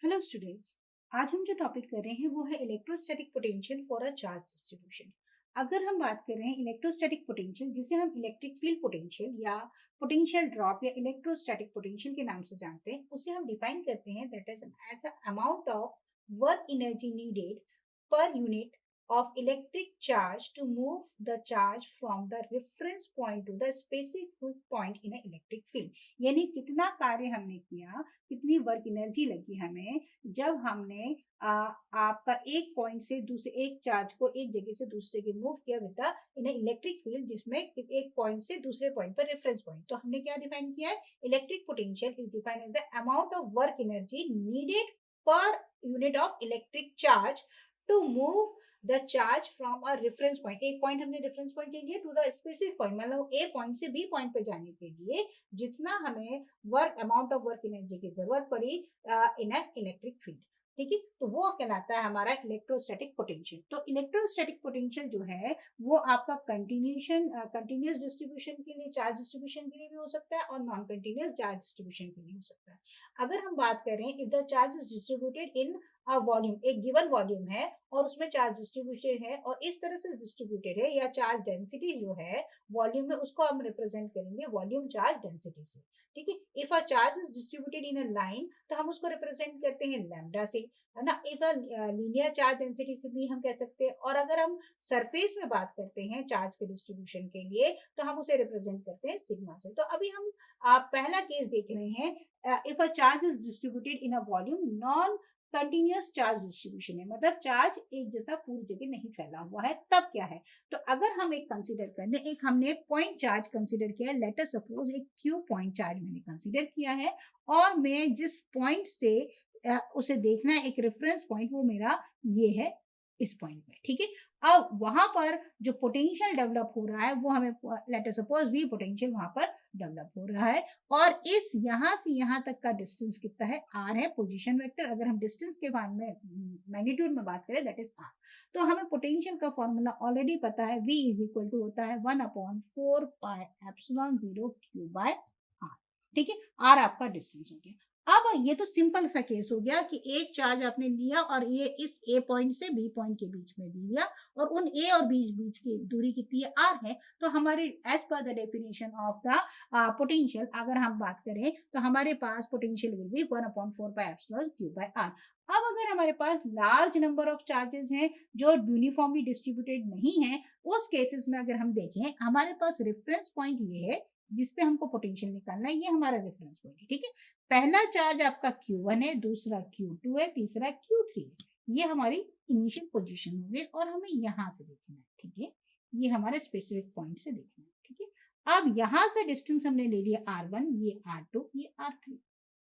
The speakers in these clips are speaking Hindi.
Hello students. आज हम जो टॉपिक कर रहे हैं वो है electrostatic potential for a charge distribution. अगर हम बात कर रहे हैं इलेक्ट्रोस्टैटिक पोटेंशियल, जिसे हम इलेक्ट्रिक फील्ड पोटेंशियल या पोटेंशियल ड्रॉप या इलेक्ट्रोस्टैटिक पोटेंशियल के नाम से जानते हैं, उसे हम डिफाइन करते हैं that is as a amount of work energy needed per unit of electric charge to move the charge from the reference point to the specific point in an electric field। यानी कितना कार्य हमने किया, कितनी वर्क एनर्जी लगी हमें जब हमने आपका एक पॉइंट से दूसरे एक चार्ज को एक जगह से दूसरे जगह मूव किया विद इन इलेक्ट्रिक फील्ड, जिसमें एक पॉइंट से दूसरे पॉइंट पर रेफरेंस पॉइंट। तो हमने क्या डिफाइन किया है? Electric potential is defined as the amount of work energy needed per unit of electric charge to move the charge from a reference point. एक पॉइंट हमने रेफरेंस पॉइंट ले लिया टू द स्पेसिफिक पॉइंट, मतलब ए पॉइंट से बी पॉइंट पे जाने के लिए जितना हमें work amount of work energy की जरूरत पड़ी इन एन इलेक्ट्रिक फील्ड। ठीक है, तो वो कहलाता है हमारा इलेक्ट्रोस्टैटिक पोटेंशियल। तो इलेक्ट्रोस्टैटिक पोटेंशियल जो है वो आपका कंटिन्यूस डिस्ट्रीब्यूशन के लिए, चार्ज डिस्ट्रीब्यूशन के लिए भी हो सकता है और नॉन कंटिन्यूस चार्ज डिस्ट्रीब्यूशन के लिए हो सकता है। अगर हम बात करें if the charge is distributed in a volume, एक गिवन वॉल्यूम है और उसमें चार्ज डिस्ट्रीब्यूशन है और इस तरह से डिस्ट्रीब्यूटेड है, या चार्ज डेंसिटी जो है वॉल्यूम में, उसको हम रिप्रेजेंट करेंगे वॉल्यूम चार्ज डेंसिटी से। ठीक है, if a charge is distributed in a line तो हम उसको रिप्रेजेंट करते हैं लैम्डा से, है ना। If a linear charge density से भी हम कह सकते हैं। और अगर हम सरफेस में बात करते हैं चार्ज के डिस्ट्रीब्यूशन के लिए तो हम उसे रिप्रेजेंट करते हैं सिग्मा से। तो अभी हम पहला केस देख रहे हैं, if a charge is distributed in a volume non continuous charge distribution है, मतलब चार्ज एक जैसा पूरी जगह नहीं फैला हुआ है, तब क्या है? तो अगर हम एक कंसीडर कर लें, एक हमने पॉइंट चार्ज कंसीडर किया है, लेट अस सपोज एक क्यू पॉइंट चार्ज मैंने कंसीडर किया है और मैं जिस पॉइंट से उसे देखना है एक रेफरेंस पॉइंट, वो मेरा ये है इस पॉइंट पे। ठीक है, अब वहां पर जो पोटेंशियल डेवलप हो रहा है वो हमें let us suppose we potential वहां पर डेवलप हो रहा है और इस यहां से यहां तक का डिस्टेंस कितना है? आर है, पोजीशन वेक्टर। अगर हम डिस्टेंस के बारे में मैग्नीट्यूड में बात करें दैट इज आर। तो हमें पोटेंशियल का फॉर्मूला ऑलरेडी पता है, v इज इक्वल टू होता है 1/4 pi epsilon 0 Q by R. ठीक है, आर आपका डिस्टेंस हो गया। अब ये तो सिंपल सा केस हो गया कि एक चार्ज आपने लिया और ये इस ए पॉइंट से बी पॉइंट के बीच में लिया और उन ए और बीच की दूरी कितनी है? आर है। तो हमारे एज पर the definition of the potential अगर हम बात करें तो हमारे पास potential will be 1/4 pi epsilon q by r. अब अगर हमारे पास लार्ज नंबर ऑफ चार्जेस हैं जो यूनिफॉर्मली डिस्ट्रीब्यूटेड नहीं है, उस केसेस में अगर हम देखें, हमारे पास रेफरेंस पॉइंट ये है जिसपे हमको पोटेंशियल निकालना है, ये हमारा रेफरेंस पॉइंट है। ठीक है, पहला चार्ज आपका Q1 है, दूसरा Q2 है, तीसरा Q3 है। ये हमारी इनिशियल पोजीशन हो गई और हमें यहाँ से देखना है। ठीक है, ये हमारे स्पेसिफिक पॉइंट से देखना है। ठीक है, अब यहाँ से डिस्टेंस हमने ले लिया R1, ये R2, ये R3।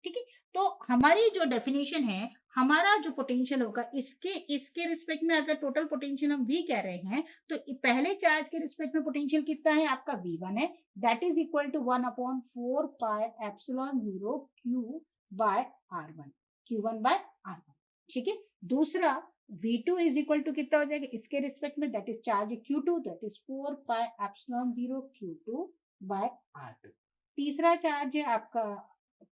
ठीक है, तो हमारी जो डेफिनेशन है, हमारा जो पोटेंशियल होगा इसके इसके रिस्पेक्ट में, अगर टोटल पोटेंशियल हम V कह रहे हैं तो पहले चार्ज के रिस्पेक्ट में पोटेंशियल कितना है? आपका V1 है, that is equal to 1/4 pi epsilon 0 Q by R1, Q1 by R1। ठीक है, दूसरा V2 इज इक्वल टू कितना हो जाएगा इसके रिस्पेक्ट में? That is charge Q2, that is 4 pi epsilon 0 Q2 by R2। तीसरा चार्ज है आपका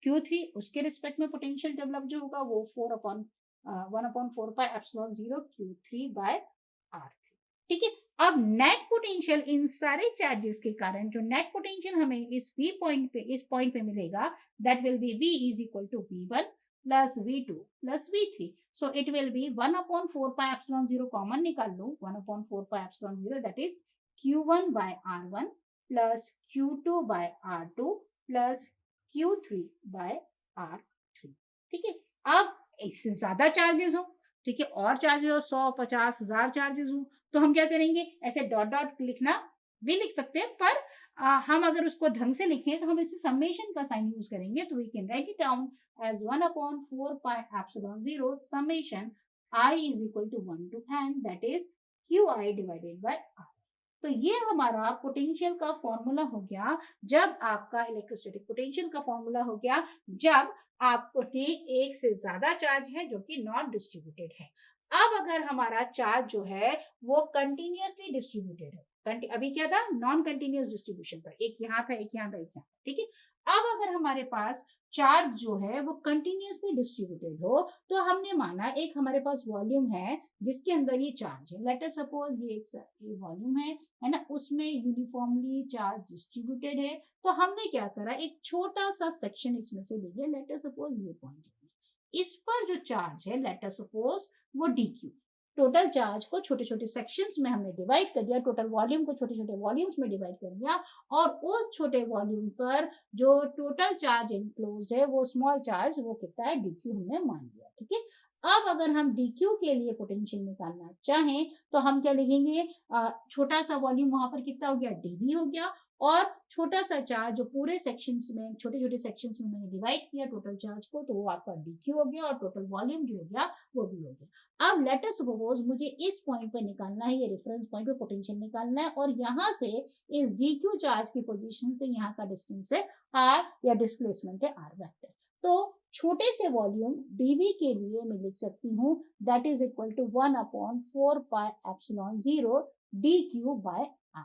Q3, उसके रिस्पेक्ट में पोटेंशियल डेवलप जो होगा वो 1/4 pi epsilon 0 Q3 by R3। ठीक है, अब नेट पोटेंशियल इन सारे चार्जेस के कारण जो नेट पोटेंशियल हमें इस पॉइंट पे मिलेगा, that will be V is equal to V1 plus V2 plus V3। So it will be 1/4 pi epsilon 0 common निकाल लो, 1/4 pi epsilon 0 that is Q1 by R1 plus Q2 by R2 plus Q3 by R3। ठीक है, अब इससे ज्यादा चार्जेस हो, ठीक है, और चार्जेस हो 100, 50, 1000 चार्जेस हो, तो हम क्या करेंगे? ऐसे डॉट डॉट लिखना भी लिख सकते हैं, पर हम अगर उसको ढंग से लिखें तो हम इसे समेशन का साइन यूज करेंगे। तो we can write it down as 1/4 pi epsilon 0 summation I is equal to 1 to n, that is QI divided by R। तो ये हमारा पोटेंशियल का फॉर्मूला हो गया, जब आपका इलेक्ट्रोस्टैटिक पोटेंशियल का फॉर्मूला हो गया जब आपको एक से ज्यादा चार्ज है जो कि नॉट डिस्ट्रीब्यूटेड है। अब अगर हमारा चार्ज जो है वो कंटिन्यूअसली डिस्ट्रीब्यूटेड है, अभी क्या था, नॉन कंटिन्यूअस डिस्ट्रीब्यूशन था, एक यहाँ था, एक यहाँ था, एक यहाँ था, ठीक है। अब अगर हमारे पास चार्ज जो है वो कंटिन्यूअसली डिस्ट्रीब्यूटेड हो, तो हमने माना एक हमारे पास वॉल्यूम है जिसके अंदर ये चार्ज है, लेट अस सपोज ये वॉल्यूम है ना, उसमें यूनिफॉर्मली चार्ज डिस्ट्रीब्यूटेड है। तो हमने क्या करा, एक छोटा सा सेक्शन इसमें से ले लिया, लेट अस सपोज ये पॉइंट, इस पर जो चार्ज है लेट अस सपोज वो dq, टोटल चार्ज को छोटे छोटे सेक्शंस में हमने डिवाइड कर दिया, टोटल वॉल्यूम को छोटे छोटे वॉल्यूम्स में डिवाइड कर दिया, और उस छोटे वॉल्यूम पर जो टोटल चार्ज इनक्लोज है वो स्मॉल चार्ज वो कितना है dq हमने मान लिया, ठीक है। अब अगर हम dq के लिए पोटेंशियल निकालना चाहें तो हम क्या लिखेंगे, छोटा सा वॉल्यूम वहां पर कितना हो गया, dv हो गया, और छोटा सा चार्ज जो पूरे सेक्शंस में छोटे छोटे सेक्शंस में मैंने डिवाइड किया टोटल चार्ज को, तो वो आपका dq हो गया, और टोटल वॉल्यूम जो हो गया वो भी हो गया। अब लेट अस सपोज मुझे इस पॉइंट पर निकालना है, ये रेफरेंस पॉइंट पे पोटेंशियल निकालना है, और यहाँ से इस dq चार्ज की पोजीशन से यहाँ का डिस्टेंस है r, या डिस्प्लेसमेंट है r वेक्टर। तो छोटे से वॉल्यूम dv के लिए मैं लिख सकती हूँ that is equal to 1/4πε0 dq by r,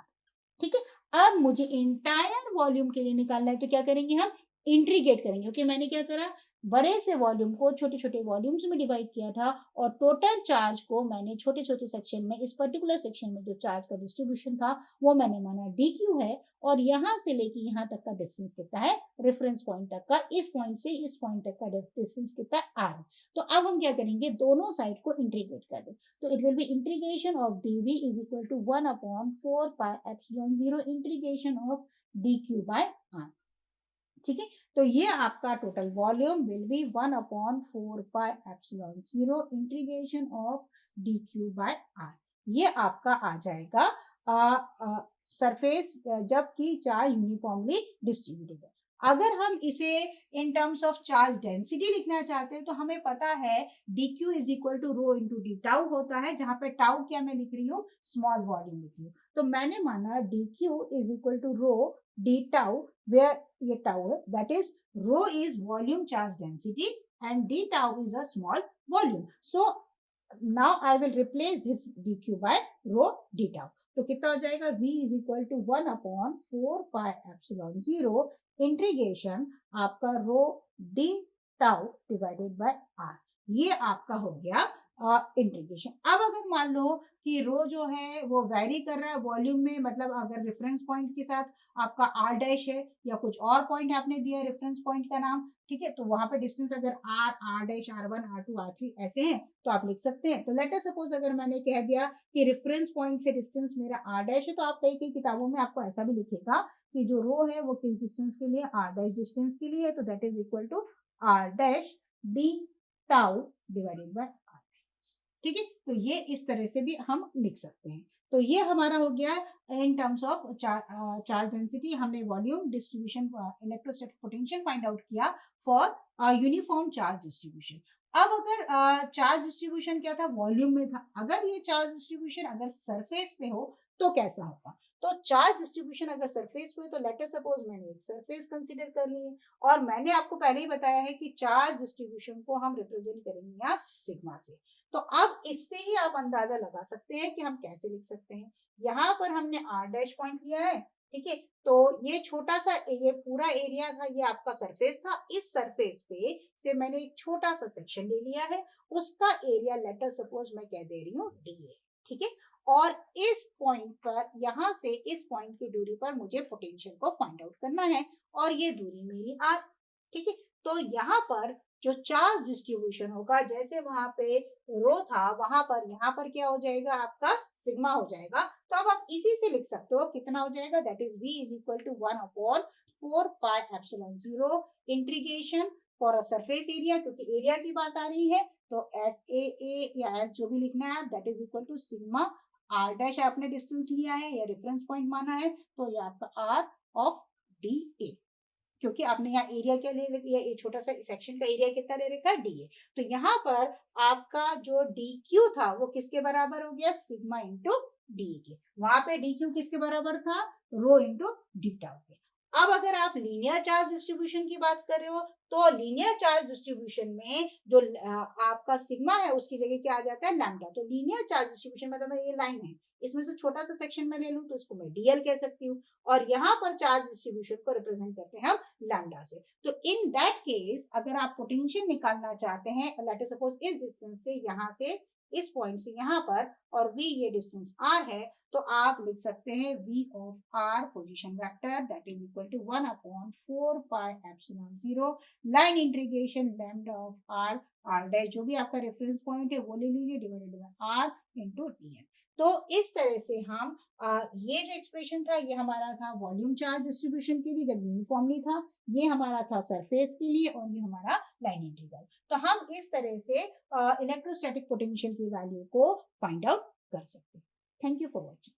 ठीक है। अब मुझे इंटायर वॉल्यूम के लिए निकालना है, तो क्या करेंगे, हम इंटीग्रेट करेंगे। ओके, मैंने क्या करा, बड़े से वॉल्यूम को छोटे छोटे वॉल्यूम्स में डिवाइड किया था, और टोटल चार्ज को मैंने छोटे छोटे सेक्शन में, इस पर्टिकुलर सेक्शन में जो चार्ज का डिस्ट्रीब्यूशन था वो मैंने माना dq है, और यहाँ से लेके यहाँ तक का डिस्टेंस कितना है, रेफरेंस पॉइंट तक का, इस पॉइंट से इस पॉइंट तक का डिस्टेंस कितना है r। तो अब हम क्या करेंगे, दोनों साइड को इंटीग्रेट कर दें, तो it will be integration of dv is equal to 1/4πε0 integration of dq by r, ठीक है। तो ये आपका total volume will be 1/4πε0 integration of dq by r। ये आपका आ जाएगा सरफेस जबकि चार्ज यूनिफॉर्मली डिस्ट्रीब्यूटेड है। अगर हम इसे in terms of charge density लिखना चाहते हैं तो हमें पता है dq is equal to rho into d tau होता है, जहां पे टाउ क्या मैं लिख रही हूँ, स्मॉल वॉल्यूम लिख रही हूँ। तो मैंने माना dq is equal to rho d tau, where ये टाउ है, that is rho is volume charge density and d tau is a small volume. So now I will replace this dq by rho d tau. तो कितना हो जाएगा, v is equal to 1/4πε0 integration आपका rho d tau divided by r। ये आपका हो गया इंटीग्रेशन। अब अगर मान लो कि रो जो है वो वैरी कर रहा है वॉल्यूम में, मतलब अगर रेफरेंस पॉइंट के साथ आपका r डैश है या कुछ और पॉइंट आपने दिया है रेफरेंस पॉइंट का नाम, ठीक है, तो वहां पे डिस्टेंस अगर r dash r1 r2 r3 ऐसे हैं तो आप लिख सकते हैं। तो लेट अस सपोज अगर मैंने कह दिया कि रेफरेंस पॉइंट से डिस्टेंस मेरा r डैश है, तो आप कई कई किताबों में आपको ऐसा भी लिखेगा कि जो रो है वो किस डिस्टेंस के लिए, r डैश डिस्टेंस के लिए है, तो that is equal to r dash d tau divided by r, ठीक है। तो ये इस तरह से भी हम लिख सकते हैं। तो ये हमारा हो गया in terms of charge density, हमने volume distribution electrostatic potential find out किया फॉर यूनिफॉर्म चार्ज डिस्ट्रीब्यूशन। अब अगर चार्ज डिस्ट्रीब्यूशन क्या था, वॉल्यूम में था, अगर ये चार्ज डिस्ट्रीब्यूशन अगर सरफेस पे हो तो कैसा होगा। तो चार्ज डिस्ट्रीब्यूशन अगर सरफेस पे, तो लेट अस सपोज मैंने एक सरफेस कंसीडर कर ली है, और मैंने आपको पहले ही बताया है कि चार्ज डिस्ट्रीब्यूशन को हम रिप्रेजेंट करेंगे यहाँ सिग्मा से। तो अब इससे ही आप अंदाजा लगा सकते हैं कि हम कैसे लिख सकते हैं। यहाँ पर हमने r डैश पॉइंट लिया है, ठीक है, तो ये छोटा सा ये पूरा एरिया था, ये आपका सरफेस था, इस सरफेस पे से मैंने एक छोटा सा सेक्शन ले लिया है, उसका एरिया लेट अस सपोज मैं कह दे रही हूँ dA, ठीक है। और इस पॉइंट पर, यहाँ से इस पॉइंट की दूरी पर मुझे पोटेंशियल को फाइंड आउट करना है, और ये दूरी मेरी r, ठीक है। तो यहाँ पर जो चार्ज डिस्ट्रीब्यूशन होगा, जैसे वहां पे रो था वहां पर यहाँ पर क्या हो जाएगा, आपका सिग्मा हो जाएगा। तो अब आप इसी से लिख सकते हो कितना हो जाएगा, that is v is equal to 1/4πε0 integration for a surface area, क्योंकि एरिया की बात आ रही है, तो एस ए या एस जो भी लिखना है that is equal to sigma r dash आपने डिस्टेंस लिया है या रेफरेंस पॉइंट माना है, तो ये आपका r ऑफ dA, क्योंकि आपने यहाँ एरिया क्या ले लिया, ये छोटा सा सेक्शन का एरिया कितना ले रखा है, dA। तो यहाँ पर आपका जो dq था वो किसके बराबर हो गया, सिग्मा इंटू डी के। वहां पे dq किसके बराबर था, रो इंटू डी टाउ के। अब अगर आप लीनियर चार्ज डिस्ट्रीब्यूशन की बात कर रहे हो, तो लीनियर चार्ज डिस्ट्रीब्यूशन में जो आपका सिग्मा है उसकी जगह क्या आ जाता है, लैम्डा। तो लीनियर चार्ज डिस्ट्रीब्यूशन मतलब ये लाइन है, इसमें से छोटा सा सेक्शन में ले लूं तो इसको मैं डीएल कह सकती हूँ, और यहाँ पर चार्ज डिस्ट्रीब्यूशन को रिप्रेजेंट करते हैं हम लैम्डा से। तो इन दैट केस अगर आप पोटेंशियल निकालना चाहते हैं, लेट अस सपोज इस डिस्टेंस से यहाँ से, इस पॉइंट से यहाँ पर, और v ये डिस्टेंस r है, तो आप लिख सकते हैं v of r position vector that is equal to 1/4 pi epsilon 0 line integration lambda of r, r dash जो भी आपका रेफरेंस पॉइंट है वो ले लीजिए, divided by r into dl। तो इस तरह से हम ये जो एक्सप्रेशन था ये हमारा था वॉल्यूम चार्ज डिस्ट्रीब्यूशन के लिए जब यूनिफॉर्मली था, ये हमारा था सरफेस के लिए, और ये हमारा लाइन इंटीग्रल। तो हम इस तरह से इलेक्ट्रोस्टैटिक पोटेंशियल की वैल्यू को फाइंड आउट कर सकते हैं। Thank you for watching.